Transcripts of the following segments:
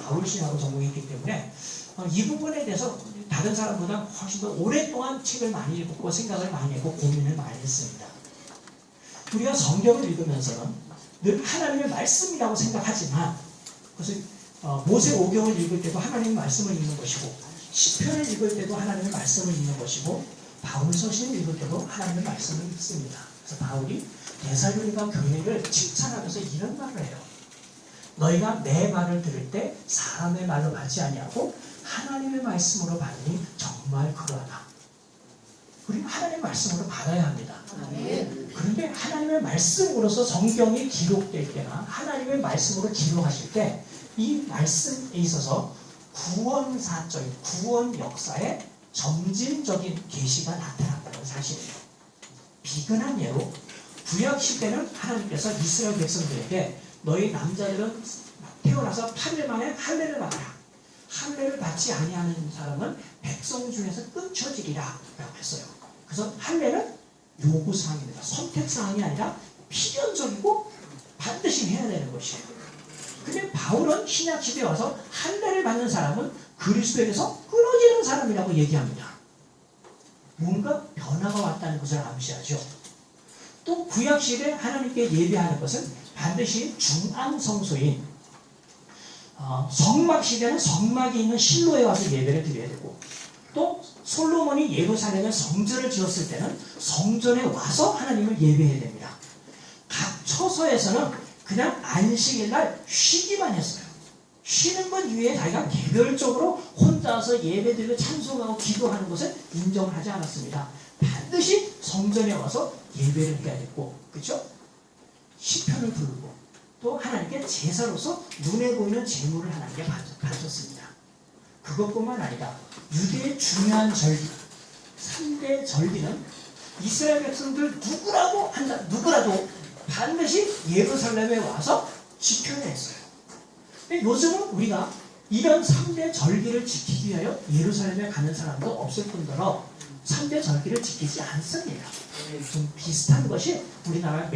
바울 신학을 전공했기 때문에 이 부분에 대해서 다른 사람보다 훨씬 더 오랫동안 책을 많이 읽고 생각을 많이 했고 고민을 많이 했습니다. 우리가 성경을 읽으면서는 늘 하나님의 말씀이라고 생각하지만 그것을 모세오경을 읽을 때도 하나님의 말씀을 읽는 것이고 시편을 읽을 때도 하나님의 말씀을 읽는 것이고 바울서신을 읽을 때도 하나님의 말씀을 읽습니다. 그래서 바울이 데살로니가 교회를 칭찬하면서 이런 말을 해요. 너희가 내 말을 들을 때 사람의 말로 받지 아니하고 하나님의 말씀으로 받으니 정말 그러하다. 우리는 하나님의 말씀으로 받아야 합니다. 그런데 하나님의 말씀으로서 성경이 기록될 때나 하나님의 말씀으로 기록하실 때 이 말씀에 있어서 구원사적인 구원 역사에 점진적인 계시가 나타났다는 사실이에요. 비근한 예로 구약시대는 하나님께서 이스라엘 백성들에게 너희 남자들은 태어나서 8일 만에 할례를 받아라. 할례를 받지 아니하는 사람은 백성 중에서 끊쳐지리라 라고 했어요. 그래서 할례는 요구사항입니다. 선택사항이 아니라 필연적이고 반드시 해야 되는 것이에요. 근데 바울은 신약시대에 와서 할례를 받는 사람은 그리스도에게서 끊어지는 사람이라고 얘기합니다. 뭔가 변화가 왔다는 것을 암시하죠. 또 구약시대 하나님께 예배하는 것은 반드시 중앙성소인 성막시대는 성막이 있는 실로에 와서 예배를 드려야 되고 또 솔로몬이 예루살렘에 성전을 지었을 때는 성전에 와서 하나님을 예배해야 됩니다. 각 처서에서는 그냥 안식일날 쉬기만 했어요. 쉬는 것 이외에 자기가 개별적으로 혼자서 예배드리고 찬송하고 기도하는 것을 인정을 하지 않았습니다. 반드시 성전에 와서 예배를 해야 됐고, 그렇죠? 시편을 부르고 또 하나님께 제사로서 눈에 보이는 제물을 하나님께 바쳤습니다. 그것뿐만 아니라 유대의 중요한 절기, 3대 절기는 이스라엘 백성들 누구라도 반드시 예루살렘에 와서 지켜야 했어요. 근데 요즘은 우리가 이런 3대 절기를 지키기 위하여 예루살렘에 가는 사람도 없을 뿐더러 3대 절기를 지키지 않습니다. 좀 비슷한 것이 우리나라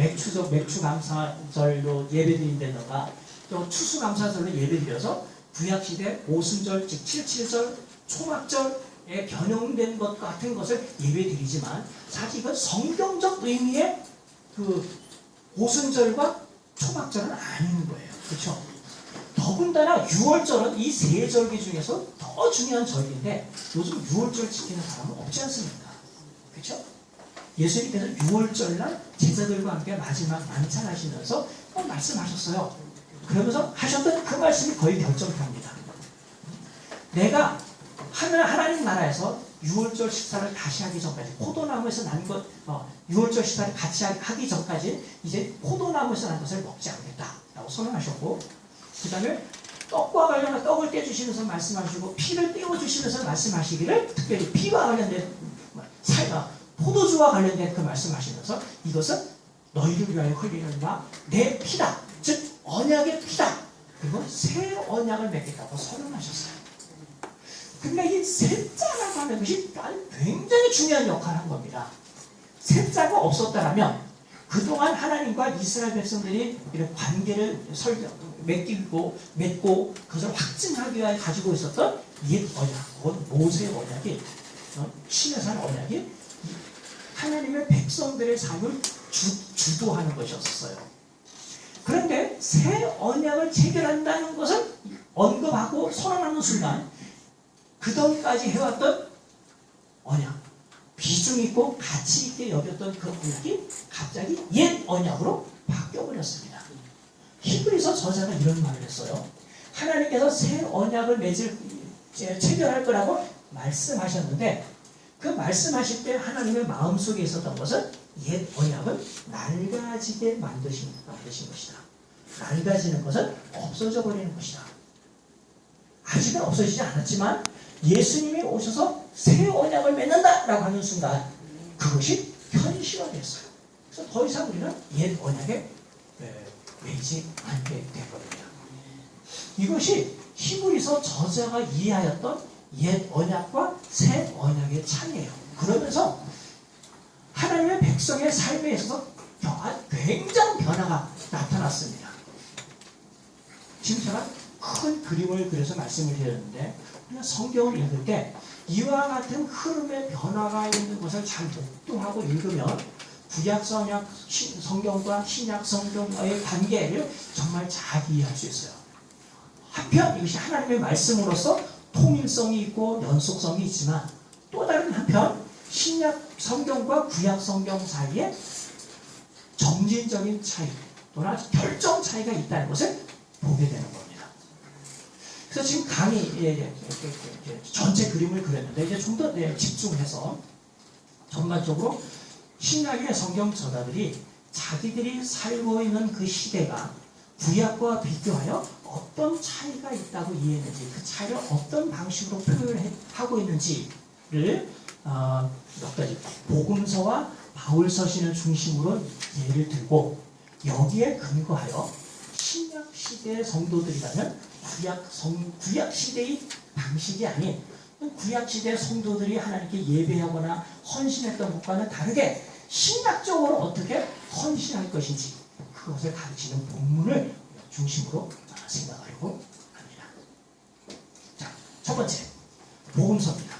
맥추감사절로 예배드린다던가 또 추수감사절로 예배드려서 구약시대 오순절 즉 77절 초막절에 변형된 것 같은 것을 예배드리지만 사실 이건 성경적 의미의 그 오순절과 초막절은 아닌 거예요. 그렇죠? 더군다나 6월절은 이 세 절기 중에서 더 중요한 절기인데 요즘 6월절 지키는 사람은 없지 않습니까? 그렇죠? 예수님께서 6월절날 제자들과 함께 마지막 만찬하시면서 말씀하셨어요. 그러면서 하셨던 그 말씀이 거의 결정합니다. 내가 하나님 나라에서 6월절 식사를 다시 하기 전까지 포도나무에서 난 것 6월절 식사를 같이 하기 전까지 이제 포도나무에서 난 것을 먹지 않겠다라고 선언하셨고 그 다음에 떡과 관련한 떡을 떼주시면서 말씀하시고 피를 떼어주시면서 말씀하시기를 특별히 피와 관련된 포도주와 관련된 그 말씀하시면서 이것은 너희를 위하여 흘리는 내 피다. 즉 언약의 피다. 그리고 새 언약을 맺겠다고 선언하셨어요. 근데 이 셋자라고 하는 것이 굉장히 중요한 역할을 한 겁니다. 셋자가 없었다면 그동안 하나님과 이스라엘 백성들이 이런 관계를 맺고 그것을 확증하기 위해 가지고 있었던 옛 언약, 모세의 언약이 신에서 한 언약이 하나님의 백성들의 삶을 주도하는 것이었어요. 그런데 새 언약을 체결한다는 것을 언급하고 선언하는 순간 그전까지 해왔던 언약, 비중 있고 가치 있게 여겼던 그 언약이 갑자기 옛 언약으로 바뀌어버렸습니다. 히브리서 저자가 이런 말을 했어요. 하나님께서 새 언약을 체결할 거라고 말씀하셨는데 그 말씀하실 때 하나님의 마음속에 있었던 것은 옛 언약은 낡아지게 만드신 것이다. 낡아지는 것은 없어져 버리는 것이다. 아직은 없어지지 않았지만 예수님이 오셔서 새 언약을 맺는다라고 하는 순간 그것이 현실화됐어요. 그래서 더 이상 우리는 옛 언약에 매이지 않게 된 겁니다. 이것이 히브리서 저자가 이해하였던 옛 언약과 새 언약의 차이예요. 그러면서 하나님의 백성의 삶에 있어서 굉장한 변화가 나타났습니다. 지금 제가 큰 그림을 그려서 말씀을 드렸는데 우리가 성경을 읽을 때 이와 같은 흐름의 변화가 있는 것을 잘 목도하고 읽으면 구약 성경과 신약 성경과의 관계를 정말 잘 이해할 수 있어요. 한편 이것이 하나님의 말씀으로서 통일성이 있고 연속성이 있지만 또 다른 한편 신약 성경과 구약 성경 사이에 점진적인 차이 또는 결정 차이가 있다는 것을 보게 되는 겁니다. 그래서 지금 강의 전체 그림을 그렸는데 이제 좀 더 집중해서 전반적으로 신약의 성경 저자들이 자기들이 살고 있는 그 시대가 구약과 비교하여 어떤 차이가 있다고 이해했는지 그 차이를 어떤 방식으로 표현하고 있는지를 몇 가지 복음서와 바울서신을 중심으로 예를 들고 여기에 근거하여 신약 시대의 성도들이라면 구약 시대의 방식이 아닌 구약 시대의 성도들이 하나님께 예배하거나 헌신했던 것과는 다르게 신약적으로 어떻게 헌신할 것인지 그것을 가르치는 본문을 중심으로 생각하려고 합니다. 자, 첫 번째 복음서입니다.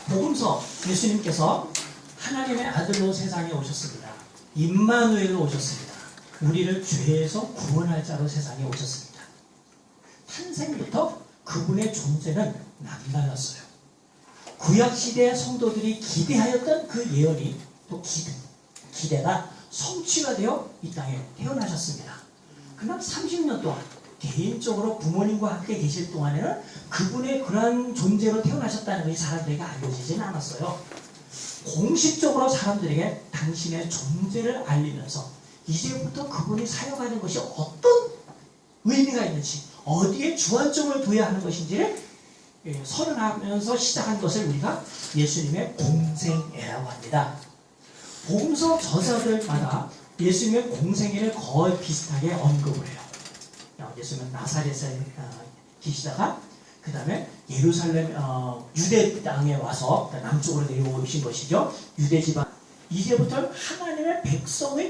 복음서 예수님께서 하나님의 아들로 세상에 오셨습니다. 임마누엘로 오셨습니다. 우리를 죄에서 구원할 자로 세상에 오셨습니다. 탄생부터 그분의 존재는 남달랐어요. 구약시대의 성도들이 기대하였던 그 예언이 또 기대가 성취가 되어 이 땅에 태어나셨습니다. 그러나 30년 동안 개인적으로 부모님과 함께 계실 동안에는 그분의 그러한 존재로 태어나셨다는 것이 사람들에게 알려지지는 않았어요. 공식적으로 사람들에게 당신의 존재를 알리면서 이제부터 그분이 사역하는 것이 어떤 의미가 있는지 어디에 주안점을 둬야 하는 것인지를 선언하면서 시작한 것을 우리가 예수님의 공생애라고 합니다. 복음서 저자들마다 예수님의 공생애를 거의 비슷하게 언급을 해요. 예수님은 나사렛에 계시다가 그 다음에 예루살렘 유대 땅에 와서 남쪽으로 내려오신 것이죠. 유대 지방 이제부터 하나님의 백성의